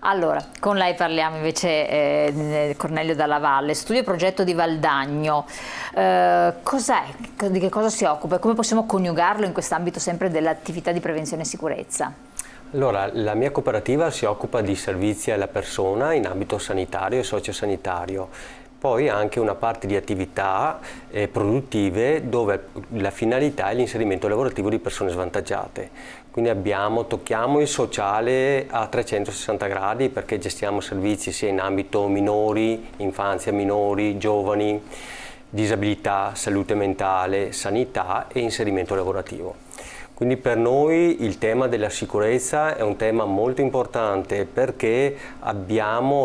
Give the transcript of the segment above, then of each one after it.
Allora, con lei parliamo invece Cornelio Dalla Valle, studio e progetto di Valdagno. Cos'è? Di che cosa si occupa e come possiamo coniugarlo in quest'ambito sempre dell'attività di prevenzione e sicurezza? Allora, la mia cooperativa si occupa di servizi alla persona in ambito sanitario e sociosanitario. Poi anche una parte di attività produttive dove la finalità è l'inserimento lavorativo di persone svantaggiate. Quindi tocchiamo il sociale a 360 gradi perché gestiamo servizi sia in ambito minori, infanzia, minori, giovani, disabilità, salute mentale, sanità e inserimento lavorativo. Quindi per noi il tema della sicurezza è un tema molto importante perché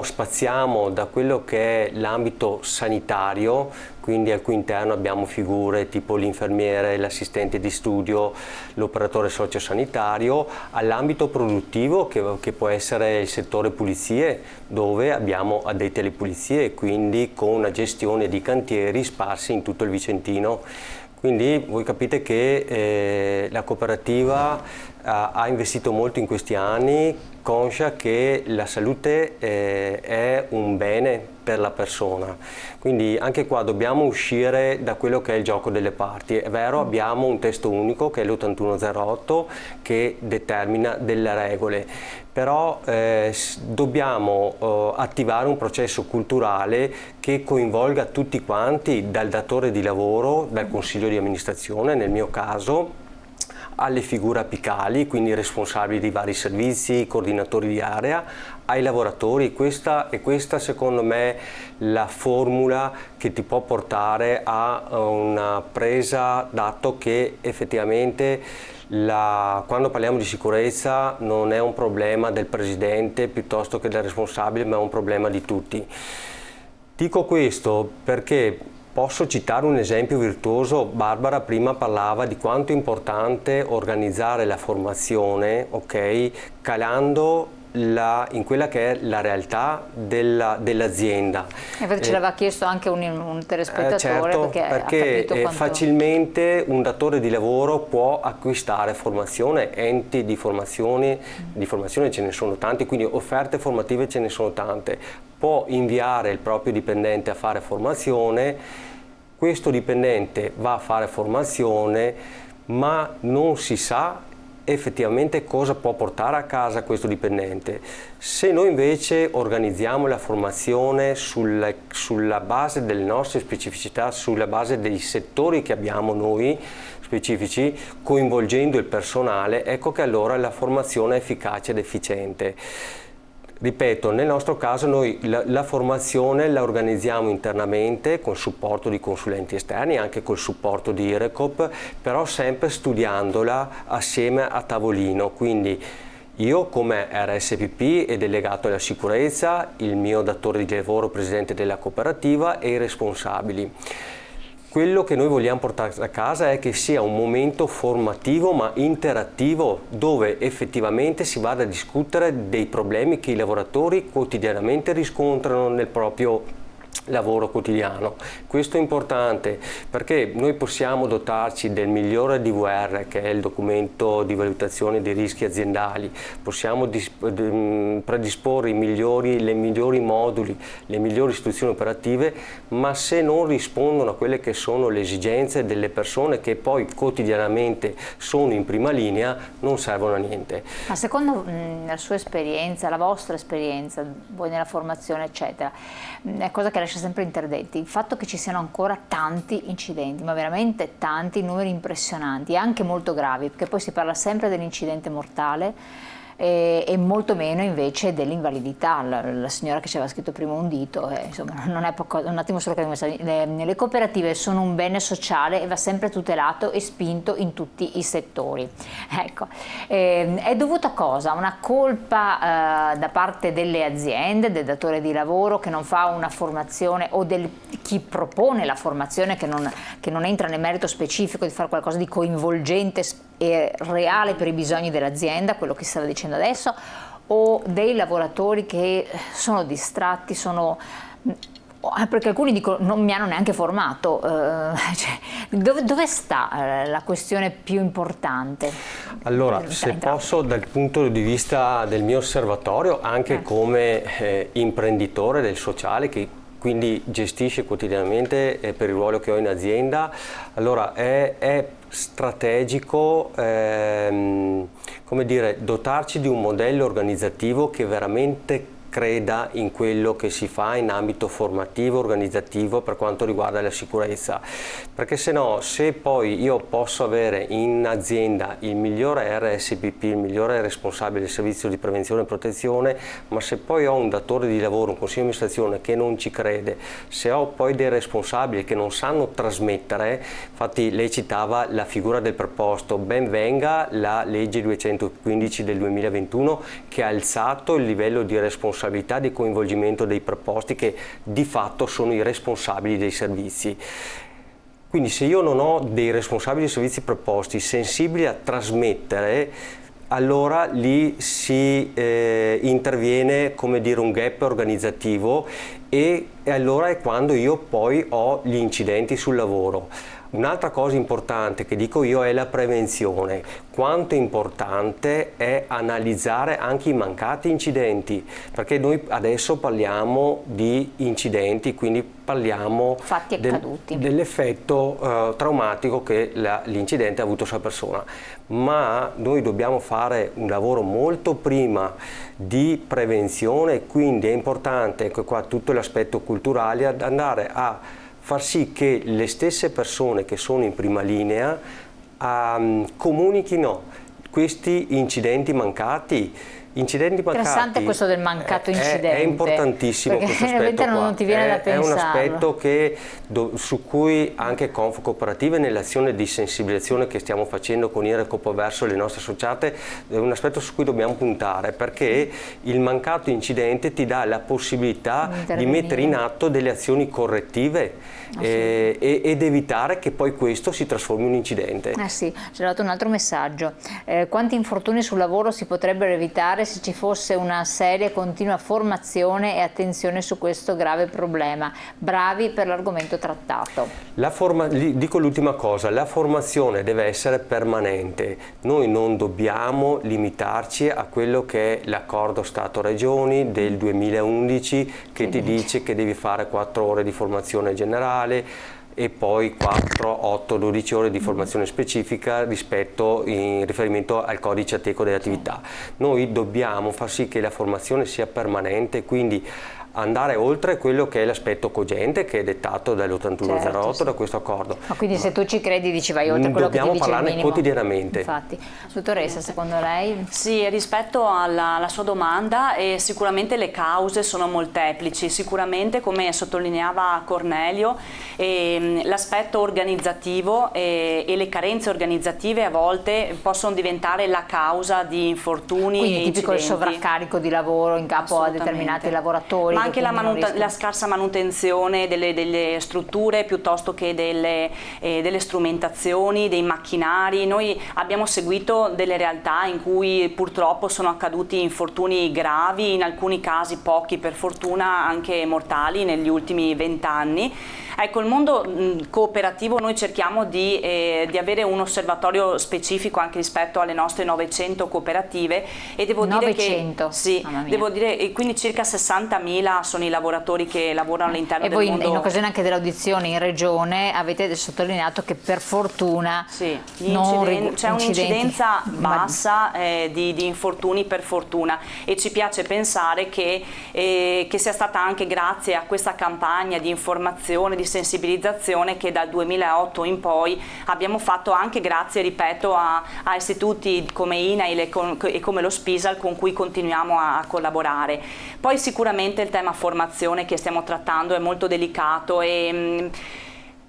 spaziamo da quello che è l'ambito sanitario, quindi al cui interno abbiamo figure tipo l'infermiere, l'assistente di studio, l'operatore sociosanitario, all'ambito produttivo che può essere il settore pulizie, dove abbiamo addetti alle pulizie, quindi con una gestione di cantieri sparsi in tutto il Vicentino. Quindi voi capite che la cooperativa ha investito molto in questi anni, conscia che la salute è un bene per la persona. Quindi anche qua dobbiamo uscire da quello che è il gioco delle parti. È vero, abbiamo un testo unico che è l'8108 che determina delle regole, però dobbiamo attivare un processo culturale che coinvolga tutti quanti, dal datore di lavoro, dal consiglio di amministrazione nel mio caso, alle figure apicali, quindi responsabili di vari servizi, coordinatori di area, ai lavoratori. Questa secondo me la formula che ti può portare a una presa d'atto che effettivamente quando parliamo di sicurezza non è un problema del presidente piuttosto che del responsabile, ma è un problema di tutti. Dico questo perché posso citare un esempio virtuoso. Barbara prima parlava di quanto è importante organizzare la formazione, calando in quella che è la realtà dell'azienda. Infatti ce l'aveva chiesto anche un telespettatore, certo, perché ha perché capito quanto... facilmente un datore di lavoro può acquistare formazione, enti di formazione ce ne sono tanti, quindi offerte formative ce ne sono tante. Può inviare il proprio dipendente a fare formazione, questo dipendente va a fare formazione, ma non si sa effettivamente cosa può portare a casa questo dipendente. Se noi invece organizziamo la formazione sulla base delle nostre specificità, sulla base dei settori che abbiamo noi specifici, coinvolgendo il personale, ecco che allora la formazione è efficace ed efficiente. Ripeto, nel nostro caso noi la formazione la organizziamo internamente con supporto di consulenti esterni, anche col supporto di IRECOP, però sempre studiandola assieme a tavolino. Quindi io come RSPP e delegato alla sicurezza, il mio datore di lavoro, presidente della cooperativa e i responsabili. Quello che noi vogliamo portare a casa è che sia un momento formativo ma interattivo, dove effettivamente si vada a discutere dei problemi che i lavoratori quotidianamente riscontrano nel proprio lavoro quotidiano. Questo è importante perché noi possiamo dotarci del migliore DVR, che è il documento di valutazione dei rischi aziendali, possiamo predisporre le migliori moduli, le migliori istruzioni operative, ma se non rispondono a quelle che sono le esigenze delle persone che poi quotidianamente sono in prima linea, non servono a niente. Ma secondo la sua esperienza, la vostra esperienza, voi nella formazione eccetera, è cosa che lascia sempre interdetti, il fatto che ci siano ancora tanti incidenti, ma veramente tanti, numeri impressionanti, anche molto gravi, perché poi si parla sempre dell'incidente mortale e molto meno invece dell'invalidità. La signora che ci aveva scritto prima un dito, insomma, non è poco, un attimo solo che le cooperative sono un bene sociale e va sempre tutelato e spinto in tutti i settori. Ecco, è dovuta a cosa? Una colpa da parte delle aziende, del datore di lavoro che non fa una formazione o chi propone la formazione che non entra nel merito specifico di fare qualcosa di coinvolgente e reale per i bisogni dell'azienda, quello che si stava dicendo adesso, o dei lavoratori che sono distratti, Perché alcuni dicono non mi hanno neanche formato, cioè, dove sta la questione più importante? Allora, se posso, dal punto di vista del mio osservatorio, anche come imprenditore del sociale, che quindi gestisce quotidianamente per il ruolo che ho in azienda, allora è strategico come dire, dotarci di un modello organizzativo che veramente creda in quello che si fa in ambito formativo, organizzativo per quanto riguarda la sicurezza, perché se poi io posso avere in azienda il migliore RSPP, il migliore responsabile del servizio di prevenzione e protezione, ma se poi ho un datore di lavoro, un consiglio di amministrazione che non ci crede, se ho poi dei responsabili che non sanno trasmettere, infatti lei citava la figura del preposto, ben venga la legge 215 del 2021 che ha alzato il livello di responsabilità di coinvolgimento dei preposti che di fatto sono i responsabili dei servizi. Quindi se io non ho dei responsabili dei servizi preposti sensibili a trasmettere, allora lì si interviene, come dire, un gap organizzativo e allora è quando io poi ho gli incidenti sul lavoro. Un'altra cosa importante che dico io è la prevenzione. Quanto importante è analizzare anche i mancati incidenti, perché noi adesso parliamo di incidenti, quindi parliamo dell'effetto traumatico che l'incidente ha avuto sulla persona, ma noi dobbiamo fare un lavoro molto prima di prevenzione, quindi è importante, ecco qua tutto l'aspetto culturale, ad andare a far sì che le stesse persone che sono in prima linea comunichino questi incidenti mancati. Interessante questo del mancato incidente. È importantissimo questo aspetto qua. Non ti viene da pensarlo. È un aspetto su cui anche Conf Cooperative nell'azione di sensibilizzazione che stiamo facendo con IRECOP verso le nostre associate è un aspetto su cui dobbiamo puntare, perché il mancato incidente ti dà la possibilità di mettere in atto delle azioni correttive ed evitare che poi questo si trasformi in un incidente. Sì, c'è dato un altro messaggio. Quanti infortuni sul lavoro si potrebbero evitare se ci fosse una seria e continua formazione e attenzione su questo grave problema? Bravi per l'argomento trattato. Dico l'ultima cosa, la formazione deve essere permanente. Noi non dobbiamo limitarci a quello che è l'accordo Stato-Regioni del 2011 che ti dice che devi fare 4 ore di formazione generale e poi 4, 8, 12 ore di formazione specifica in riferimento al codice Ateco delle attività. Noi dobbiamo far sì che la formazione sia permanente, quindi andare oltre quello che è l'aspetto cogente che è dettato dall'8108 da questo accordo. Ma quindi se tu ci credi dici vai oltre quello che ti dice il minimo. Dobbiamo parlarne quotidianamente. Infatti. Dottoressa, secondo lei? Sì, rispetto alla sua domanda, sicuramente le cause sono molteplici, sicuramente come sottolineava Cornelio l'aspetto organizzativo e le carenze organizzative a volte possono diventare la causa di infortuni e quindi tipico il incidenti. Sovraccarico di lavoro in capo a determinati lavoratori. Ma anche la scarsa manutenzione delle strutture piuttosto che delle strumentazioni, dei macchinari. Noi abbiamo seguito delle realtà in cui purtroppo sono accaduti infortuni gravi, in alcuni casi pochi per fortuna anche mortali negli ultimi 20 anni. Ecco, il mondo cooperativo noi cerchiamo di avere un osservatorio specifico anche rispetto alle nostre 900 cooperative e devo 900? dire che quindi circa 60.000 sono i lavoratori che lavorano all'interno del mondo. E voi in occasione anche delle audizioni in regione avete sottolineato che per fortuna c'è un'incidenza bassa di infortuni per fortuna, e ci piace pensare che sia stata anche grazie a questa campagna di informazione, di sensibilizzazione che dal 2008 in poi abbiamo fatto, anche grazie, ripeto, a istituti come INAIL e come lo SPISAL con cui continuiamo a collaborare. Poi sicuramente il tema formazione che stiamo trattando è molto delicato e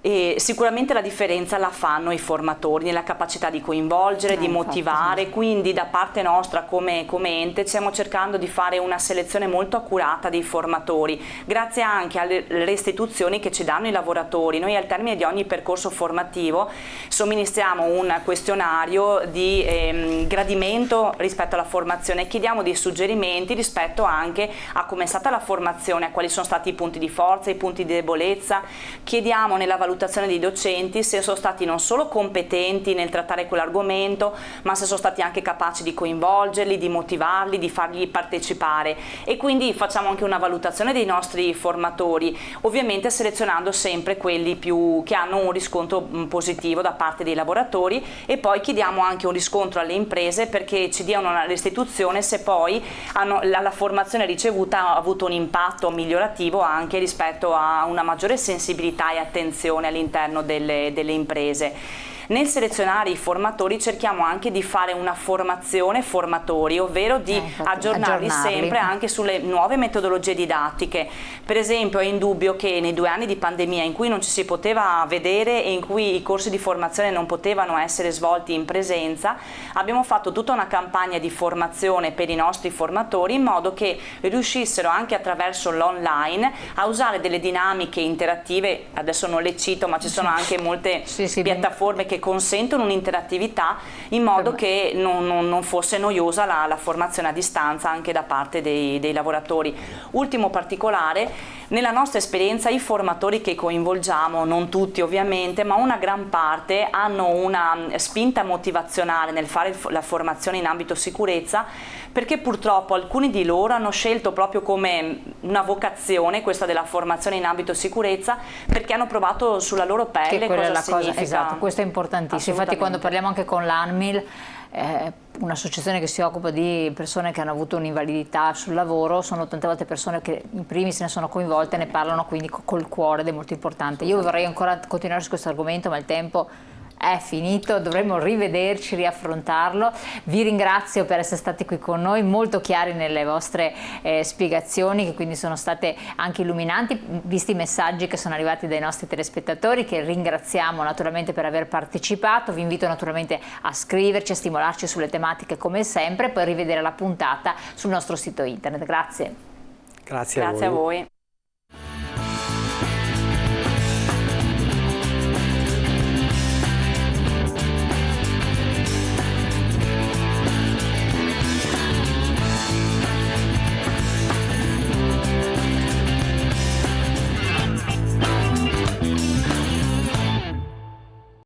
E sicuramente la differenza la fanno i formatori nella capacità di coinvolgere, di motivare, quindi da parte nostra come ente stiamo cercando di fare una selezione molto accurata dei formatori, grazie anche alle restituzioni che ci danno i lavoratori. Noi al termine di ogni percorso formativo somministriamo un questionario di gradimento rispetto alla formazione e chiediamo dei suggerimenti rispetto anche a come è stata la formazione, a quali sono stati i punti di forza, i punti di debolezza. Chiediamo nella valutazione dei docenti se sono stati non solo competenti nel trattare quell'argomento, ma se sono stati anche capaci di coinvolgerli, di motivarli, di fargli partecipare, e quindi facciamo anche una valutazione dei nostri formatori, ovviamente selezionando sempre quelli che hanno un riscontro positivo da parte dei lavoratori, e poi chiediamo anche un riscontro alle imprese perché ci diano una restituzione se poi la formazione ricevuta ha avuto un impatto migliorativo anche rispetto a una maggiore sensibilità e attenzione all'interno delle imprese. Nel selezionare i formatori cerchiamo anche di fare una formazione formatori, ovvero di aggiornarli sempre anche sulle nuove metodologie didattiche. Per esempio è indubbio che nei 2 anni di pandemia in cui non ci si poteva vedere e in cui i corsi di formazione non potevano essere svolti in presenza, abbiamo fatto tutta una campagna di formazione per i nostri formatori in modo che riuscissero anche attraverso l'online a usare delle dinamiche interattive. Adesso non le cito, ma ci sono anche molte piattaforme che consentono un'interattività in modo che non fosse noiosa la formazione a distanza anche da parte dei lavoratori. Ultimo particolare, nella nostra esperienza i formatori che coinvolgiamo, non tutti ovviamente, ma una gran parte, hanno una spinta motivazionale nel fare la formazione in ambito sicurezza, perché purtroppo alcuni di loro hanno scelto proprio come una vocazione questa della formazione in ambito sicurezza, perché hanno provato sulla loro pelle cosa significa. Esatto, questo è importantissimo. Infatti quando parliamo anche con l'ANMIL, un'associazione che si occupa di persone che hanno avuto un'invalidità sul lavoro, sono tante volte persone che in primis ne sono coinvolte e ne parlano quindi col cuore ed è molto importante. Io vorrei ancora continuare su questo argomento, ma il tempo è finito, dovremmo rivederci, riaffrontarlo. Vi ringrazio per essere stati qui con noi, molto chiari nelle vostre spiegazioni, che quindi sono state anche illuminanti, visti i messaggi che sono arrivati dai nostri telespettatori, che ringraziamo naturalmente per aver partecipato. Vi invito naturalmente a scriverci, a stimolarci sulle tematiche come sempre, poi rivedere la puntata sul nostro sito internet. Grazie. Grazie a voi.